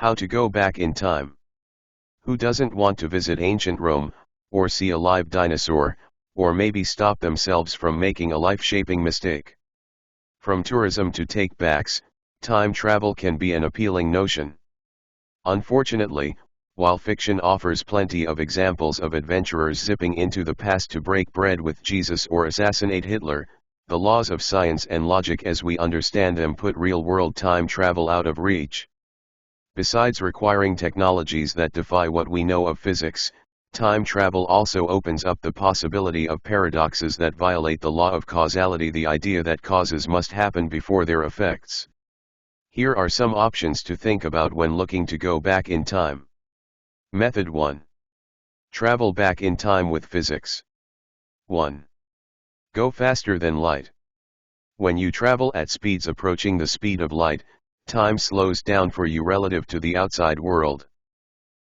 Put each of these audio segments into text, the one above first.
How to go back in time. Who doesn't want to visit ancient Rome, or see a live dinosaur, or maybe stop themselves from making a life-shaping mistake? From tourism to take-backs, time travel can be an appealing notion. Unfortunately, while fiction offers plenty of examples of adventurers zipping into the past to break bread with Jesus or assassinate Hitler, the laws of science and logic as we understand them put real-world time travel out of reach. Besides requiring technologies that defy what we know of physics, time travel also opens up the possibility of paradoxes that violate the law of causality, the idea that causes must happen before their effects. Here are some options to think about when looking to go back in time. Method 1. Travel back in time with physics. 1. Go faster than light. When you travel at speeds approaching the speed of light, time slows down for you relative to the outside world.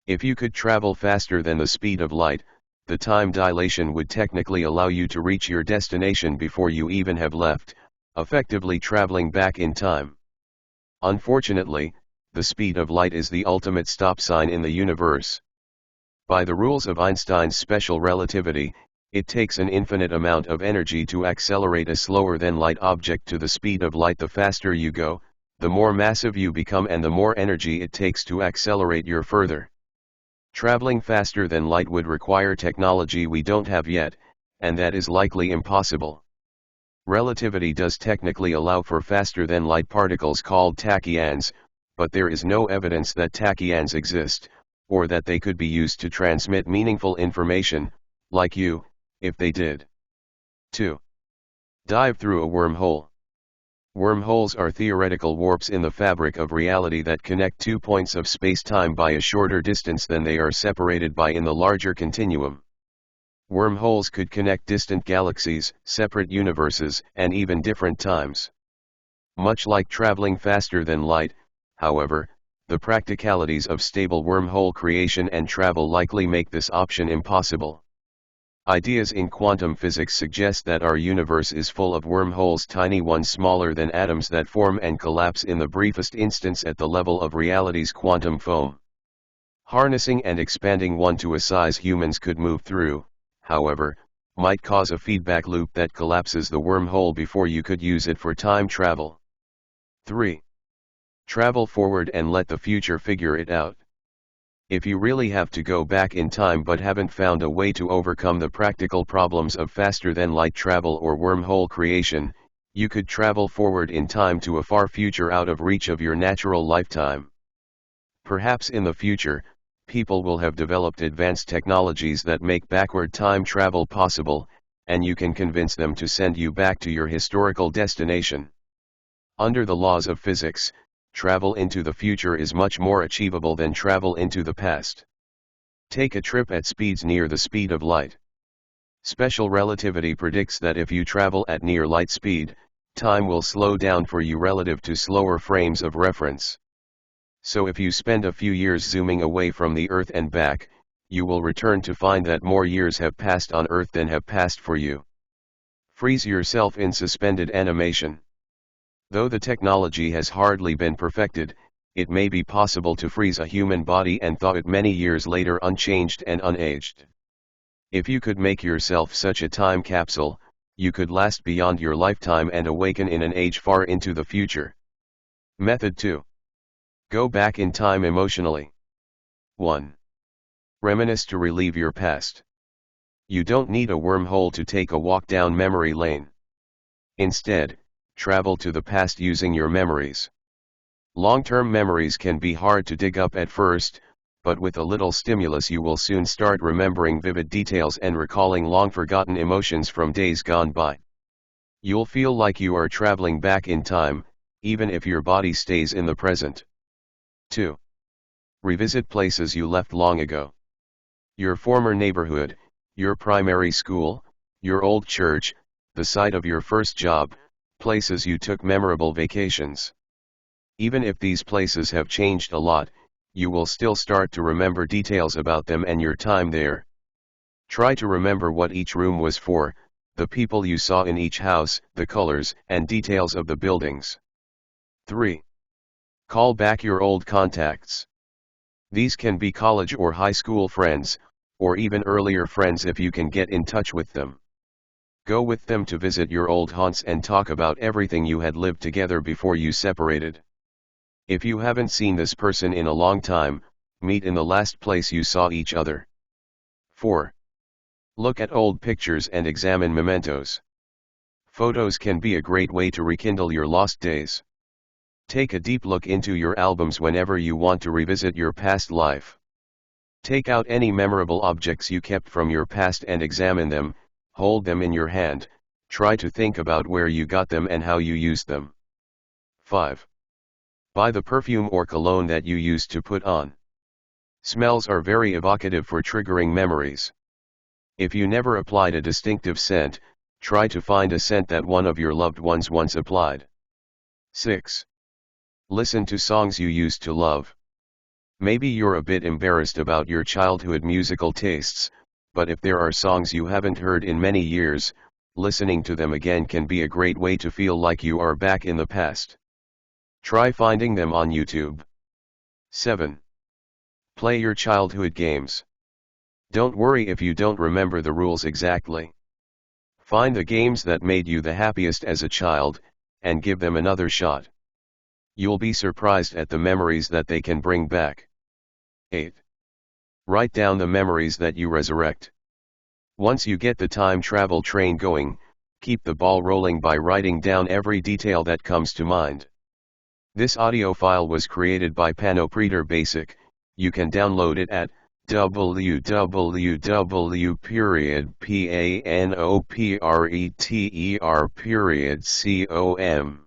If you could travel faster than the speed of light, the time dilation would technically allow you to reach your destination before you even have left, effectively traveling back in time. Unfortunately, the speed of light is the ultimate stop sign in the universe. By the rules of Einstein's special relativity, it takes an infinite amount of energy to accelerate a slower than light object to the speed of light. The faster you go, the more massive you become and the more energy it takes to accelerate you further. Traveling faster than light would require technology we don't have yet, and that is likely impossible. Relativity does technically allow for faster than light particles called tachyons, but there is no evidence that tachyons exist, or that they could be used to transmit meaningful information, like you, if they did. 2. Dive through a wormhole. Wormholes are theoretical warps in the fabric of reality that connect two points of space-time by a shorter distance than they are separated by in the larger continuum. Wormholes could connect distant galaxies, separate universes, and even different times. Much like traveling faster than light, however, the practicalities of stable wormhole creation and travel likely make this option impossible. Ideas in quantum physics suggest that our universe is full of wormholes, tiny ones smaller than atoms that form and collapse in the briefest instance at the level of reality's quantum foam. Harnessing and expanding one to a size humans could move through, however, might cause a feedback loop that collapses the wormhole before you could use it for time travel. 3. Travel forward and let the future figure it out. If you really have to go back in time but haven't found a way to overcome the practical problems of faster than light travel or wormhole creation, you could travel forward in time to a far future out of reach of your natural lifetime. Perhaps in the future, people will have developed advanced technologies that make backward time travel possible, and you can convince them to send you back to your historical destination. Under the laws of physics, travel into the future is much more achievable than travel into the past. Take a trip at speeds near the speed of light. Special relativity predicts that if you travel at near light speed, time will slow down for you relative to slower frames of reference. So if you spend a few years zooming away from the Earth and back, you will return to find that more years have passed on Earth than have passed for you. Freeze yourself in suspended animation. Though the technology has hardly been perfected, it may be possible to freeze a human body and thaw it many years later unchanged and unaged. If you could make yourself such a time capsule, you could last beyond your lifetime and awaken in an age far into the future. Method 2. Go back in time emotionally. 1. Reminisce to relieve your past. You don't need a wormhole to take a walk down memory lane. Instead, travel to the past using your memories. Long-term memories can be hard to dig up at first, but with a little stimulus you will soon start remembering vivid details and recalling long-forgotten emotions from days gone by. You'll feel like you are traveling back in time, even if your body stays in the present. 2. Revisit places you left long ago. Your former neighborhood, your primary school, your old church, the site of your first job, places you took memorable vacations. Even if these places have changed a lot, you will still start to remember details about them and your time there. Try to remember what each room was for, the people you saw in each house, the colors and details of the buildings. 3. Call back your old contacts. These can be college or high school friends, or even earlier friends if you can get in touch with them. Go with them to visit your old haunts and talk about everything you had lived together before you separated. If you haven't seen this person in a long time, meet in the last place you saw each other. 4. Look at old pictures and examine mementos. Photos can be a great way to rekindle your lost days. Take a deep look into your albums whenever you want to revisit your past life. Take out any memorable objects you kept from your past and examine them, hold them in your hand, try to think about where you got them and how you used them. 5. Buy the perfume or cologne that you used to put on. Smells are very evocative for triggering memories. If you never applied a distinctive scent, try to find a scent that one of your loved ones once applied. 6. Listen to songs you used to love. Maybe you're a bit embarrassed about your childhood musical tastes, but if there are songs you haven't heard in many years, listening to them again can be a great way to feel like you are back in the past. Try finding them on YouTube. 7. Play your childhood games. Don't worry if you don't remember the rules exactly. Find the games that made you the happiest as a child, and give them another shot. You'll be surprised at the memories that they can bring back. 8. Write down the memories that you resurrect. Once you get the time travel train going, keep the ball rolling by writing down every detail that comes to mind. This audio file was created by Panopreter Basic. You can download it at www.panopreter.com.